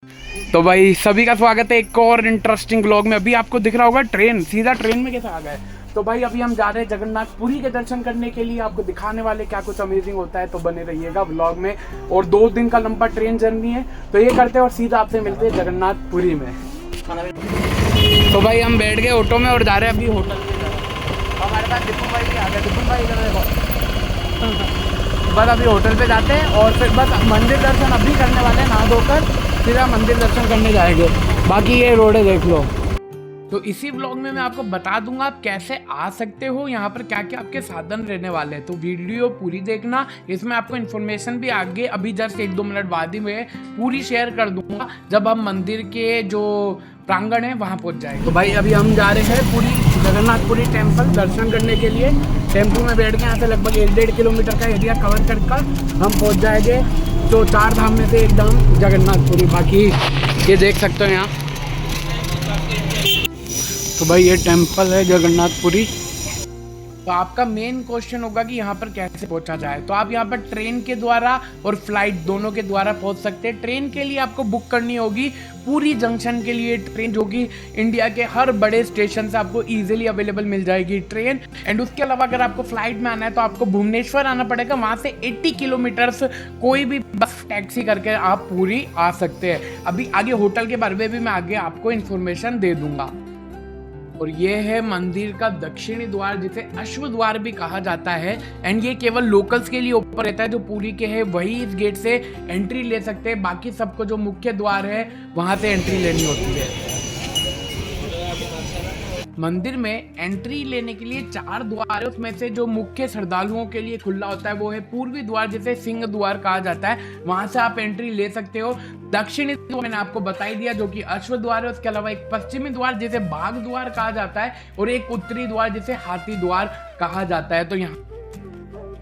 तो भाई सभी का स्वागत है एक और इंटरेस्टिंग व्लॉग में। अभी आपको दिख रहा होगा ट्रेन, सीधा ट्रेन में कैसे आ गए। तो भाई अभी हम जा रहे हैं जगन्नाथपुरी के दर्शन करने के लिए। आपको दिखाने वाले क्या कुछ अमेजिंग होता है, तो बने रहिएगा व्लॉग में। और 2 दिन का लंबा ट्रेन जर्नी है, तो ये करते हैं और सीधा आपसे मिलते हैं जगन्नाथपुरी में। तो भाई हम बैठ गए ऑटो में और जा रहे हैं अभी होटल पे। हमारे पास दिपुन भाई भी आ गए। दिपुन भाई इधर देखो। बस अभी होटल पे जाते हैं और फिर बस मंदिर दर्शन अभी करने वाले हैं, नहा धोकर सीधा मंदिर दर्शन करने जाएंगे। बाकी ये रोड है, देख लो। तो इसी व्लॉग में मैं आपको बता दूंगा आप कैसे आ सकते हो, यहाँ पर क्या क्या आपके साधन रहने वाले हैं। तो वीडियो पूरी देखना, इसमें आपको इन्फॉर्मेशन भी आगे अभी जस्ट 1-2 मिनट बाद ही में पूरी शेयर कर दूंगा जब हम मंदिर के जो प्रांगण है वहाँ पहुँच जाएंगे। तो भाई अभी हम जा रहे हैं पूरी जगन्नाथपुरी टेम्पल दर्शन करने के लिए। टेम्पो में बैठ के यहाँ से लगभग 1-1.5 किलोमीटर का एरिया कवर कर हम पहुँच जाएंगे। तो 4 धाम में से एक धाम जगन्नाथपुरी। बाकी ये देख सकते हो यहाँ। तो भाई ये टेम्पल है जगन्नाथपुरी। तो आपका मेन क्वेश्चन होगा कि यहाँ पर कैसे पहुंचा जाए। तो आप यहाँ पर ट्रेन के द्वारा और फ्लाइट दोनों के द्वारा पहुंच सकते हैं। ट्रेन के लिए आपको बुक करनी होगी पूरी जंक्शन के लिए ट्रेन, जो कि इंडिया के हर बड़े स्टेशन से आपको इजीली अवेलेबल मिल जाएगी ट्रेन। एंड उसके अलावा अगर आपको फ्लाइट में आना है तो आपको भुवनेश्वर आना पड़ेगा। वहाँ से 80 किलोमीटर्स कोई भी बस टैक्सी करके आप पूरी आ सकते हैं। अभी आगे होटल के बारे में भी मैं आगे आपको इन्फॉर्मेशन दे दूंगा। और ये है मंदिर का दक्षिणी द्वार, जिसे अश्व द्वार भी कहा जाता है। एंड ये केवल लोकल्स के लिए ओपन रहता है, जो पूरी के हैं वही इस गेट से एंट्री ले सकते हैं। बाकी सबको जो मुख्य द्वार है वहां से एंट्री लेनी होती है। मंदिर में एंट्री लेने के लिए 4 द्वार है, उसमें से जो मुख्य श्रद्धालुओं के लिए खुला होता है वो है पूर्वी द्वार, जिसे सिंह द्वार कहा जाता है। वहां से आप एंट्री ले सकते हो। दक्षिणी द्वार मैंने आपको बता ही दिया, जो कि अश्व द्वार है। उसके अलावा एक पश्चिमी द्वार जिसे बाघ द्वार कहा जाता है, और एक उत्तरी द्वार जिसे हाथी द्वार कहा जाता है। तो यहाँ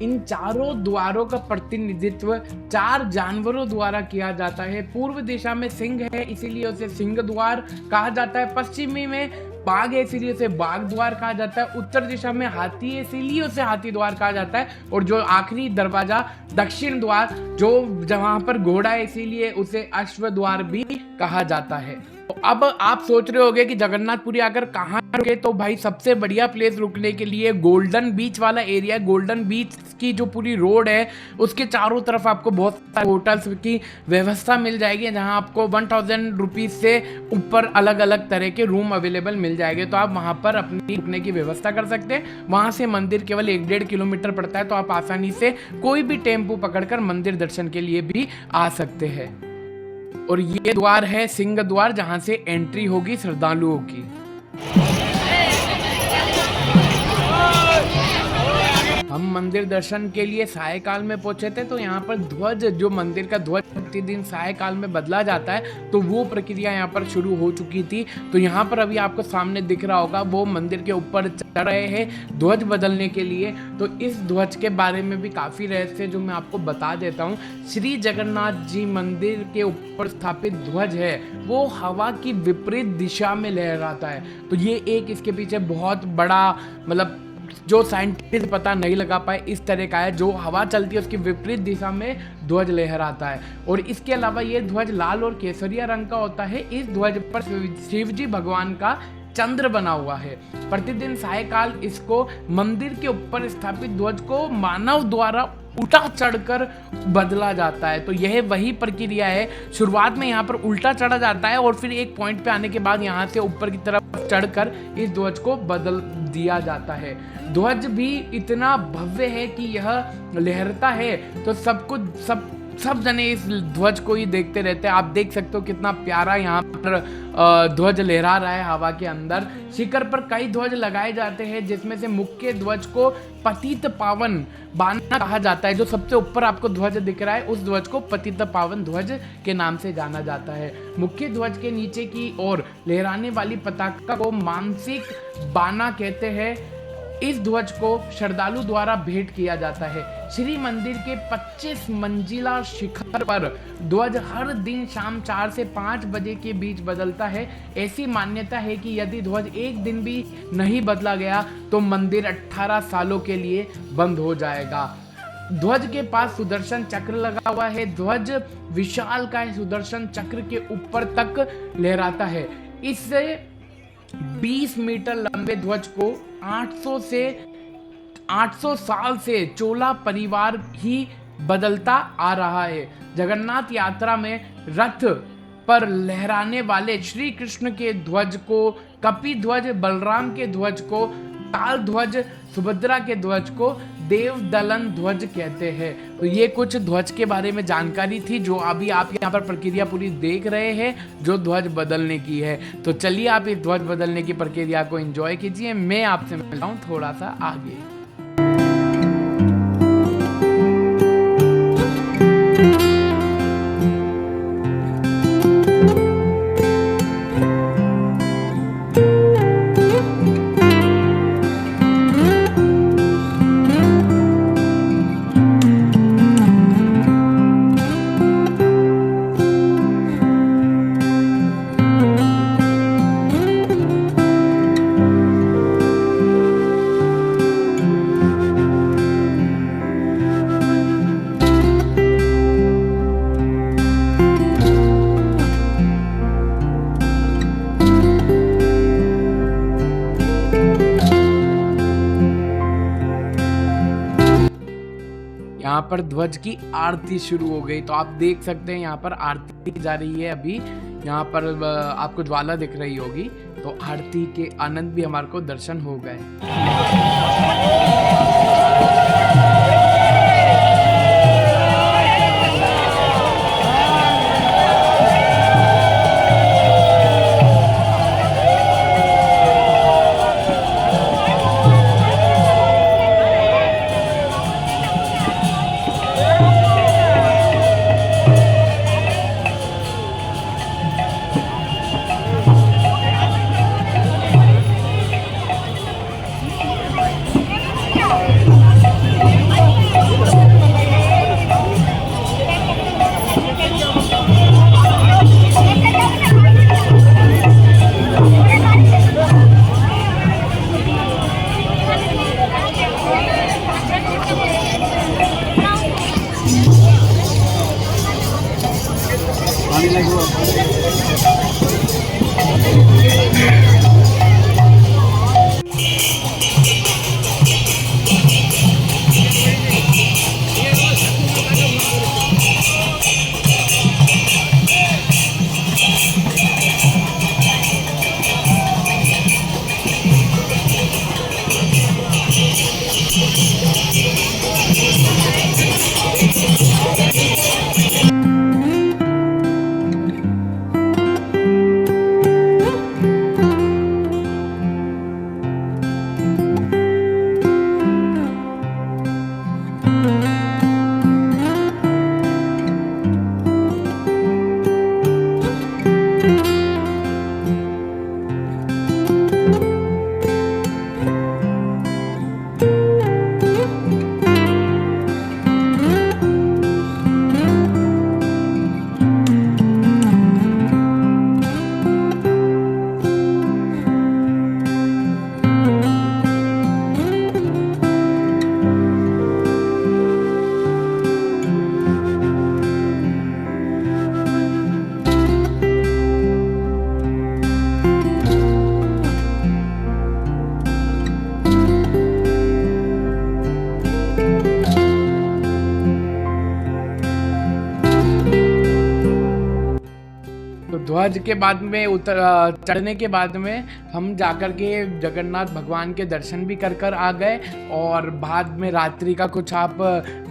इन चारों द्वारों का प्रतिनिधित्व 4 जानवरों द्वारा किया जाता है। पूर्व दिशा में सिंह है, इसीलिए उसे सिंह द्वार कहा जाता है। पश्चिमी में बाघ है, इसीलिए उसे बाघ द्वार कहा जाता है। उत्तर दिशा में हाथी है, इसीलिए उसे हाथी द्वार कहा जाता है। और जो आखिरी दरवाजा दक्षिण द्वार, जो जहां पर घोड़ा है, इसीलिए उसे अश्व द्वार भी कहा जाता है। तो अब आप सोच रहे होंगे कि जगन्नाथपुरी आकर कहाँ रुके। तो भाई सबसे बढ़िया प्लेस रुकने के लिए गोल्डन बीच वाला एरिया। गोल्डन बीच की जो पूरी रोड है उसके चारों तरफ आपको बहुत सारे होटल्स की व्यवस्था मिल जाएगी, जहां आपको 1000 रुपीज से ऊपर अलग अलग तरह के रूम अवेलेबल मिल जाएंगे। तो आप वहां पर अपनी रुकने की व्यवस्था कर सकते हैं। वहां से मंदिर केवल 1-1.5 किलोमीटर पड़ता है, तो आप आसानी से कोई भी टेम्पो पकड़कर मंदिर दर्शन के लिए भी आ सकते हैं। और ये द्वार है सिंह द्वार, जहां से एंट्री होगी श्रद्धालुओं की। हम मंदिर दर्शन के लिए सायकाल में पहुंचे थे। तो यहाँ पर ध्वज, जो मंदिर का ध्वज प्रतिदिन सायकाल में बदला जाता है, तो वो प्रक्रिया यहाँ पर शुरू हो चुकी थी। तो यहाँ पर अभी आपको सामने दिख रहा होगा, वो मंदिर के ऊपर चढ़ रहे हैं ध्वज बदलने के लिए। तो इस ध्वज के बारे में भी काफ़ी रहस्य जो मैं आपको बता देता हूँ। श्री जगन्नाथ जी मंदिर के ऊपर स्थापित ध्वज है, वो हवा की विपरीत दिशा में लहराता है। तो ये एक इसके पीछे बहुत बड़ा, मतलब जो साइंटिस्ट पता नहीं लगा पाए, इस तरह का है। जो हवा चलती है उसकी विपरीत दिशा में ध्वज लहराता है। और इसके अलावा ये ध्वज लाल और केसरिया रंग का होता है। इस ध्वज पर शिव जी भगवान का चंद्र बना हुआ है। प्रतिदिन सायकाल इसको मंदिर के ऊपर स्थापित ध्वज को मानव द्वारा उल्टा चढ़कर बदला जाता है। तो यह वही प्रक्रिया है। शुरुआत में यहाँ पर उल्टा चढ़ा जाता है और फिर एक पॉइंट पे आने के बाद यहाँ से ऊपर की तरफ चढ़कर इस ध्वज को बदल दिया जाता है। ध्वज भी इतना भव्य है कि यह लहरता है, तो सब जने इस ध्वज को ही देखते रहते हैं। आप देख सकते हो कितना प्यारा यहाँ पर ध्वज लहरा रहा है हवा के अंदर। शिखर पर कई ध्वज लगाए जाते हैं, जिसमें से मुख्य ध्वज को पतित पावन बाना कहा जाता है। जो सबसे ऊपर आपको ध्वज दिख रहा है, उस ध्वज को पतित पावन ध्वज के नाम से जाना जाता है। मुख्य ध्वज के नीचे की ओर लहराने वाली पताका को मानसिक बाना कहते हैं। इस ध्वज को श्रद्धालु द्वारा भेंट किया जाता है। श्री मंदिर के 25 मंजिला शिखर पर ध्वज हर दिन शाम 4 से 5 बजे के बीच बदलता है। ऐसी मान्यता है कि यदि ध्वज एक दिन भी नहीं बदला गया तो मंदिर 18 सालों के लिए बंद हो जाएगा। ध्वज के पास सुदर्शन चक्र लगा हुआ है। ध्वज विशालकाय सुदर्शन चक्र के ऊपर तक लहराता है। इससे 20 मीटर लंबे ध्वज को 800 साल से चोला परिवार ही बदलता आ रहा है। जगन्नाथ यात्रा में रथ पर लहराने वाले श्री कृष्ण के ध्वज को कपि ध्वज, बलराम के ध्वज को ताल ध्वज, सुभद्रा के ध्वज को देवदलन ध्वज कहते हैं। तो ये कुछ ध्वज के बारे में जानकारी थी जो अभी आप यहाँ पर प्रक्रिया पूरी देख रहे हैं जो ध्वज बदलने की है। तो चलिए आप इस ध्वज बदलने की प्रक्रिया को एंजॉय कीजिए। मैं आपसे मिलता हूँ थोड़ा सा आगे। यहाँ पर ध्वज की आरती शुरू हो गई। तो आप देख सकते हैं यहाँ पर आरती की जा रही है। अभी यहाँ पर आपको ज्वाला दिख रही होगी। तो आरती के आनंद भी हमारे को दर्शन हो गए। ध्वज के बाद में चढ़ने के बाद में हम जाकर के जगन्नाथ भगवान के दर्शन भी कर आ गए। और बाद में रात्रि का कुछ आप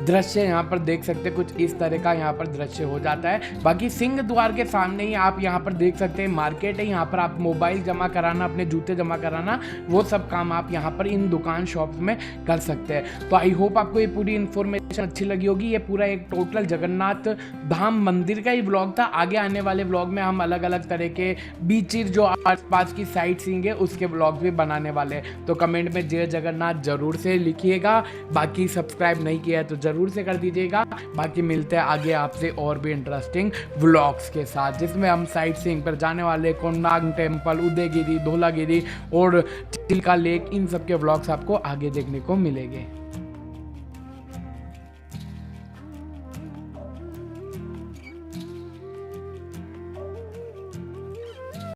दृश्य यहाँ पर देख सकते हैं। कुछ इस तरह का यहाँ पर दृश्य हो जाता है। बाकी सिंह द्वार के सामने ही आप यहाँ पर देख सकते हैं मार्केट है। यहाँ पर आप मोबाइल जमा कराना, अपने जूते जमा कराना, वो सब काम आप यहाँ पर इन दुकान शॉप्स में कर सकते हैं। तो आई होप आपको ये पूरी इन्फॉर्मेशन अच्छी लगी होगी। ये पूरा एक टोटल जगन्नाथ धाम मंदिर का ही व्लॉग था। आगे आने वाले व्लॉग में हम अलग अलग तरह के बीचेस जो आसपास की साइट सीइंग है उसके व्लॉग भी बनाने वाले हैं। तो कमेंट में जय जगन्नाथ जरूर से लिखिएगा। बाकी सब्सक्राइब नहीं किया है तो जरूर से कर दीजिएगा। बाकी मिलते हैं आगे आपसे और भी इंटरेस्टिंग व्लॉग्स के साथ, जिसमें हम साइट सीइंग पर जाने वाले कोणार्क टेम्पल, उदयगिरी, धौलागिरी और चिल्का लेक, इन सब के व्लॉग्स आपको आगे देखने को मिलेंगे।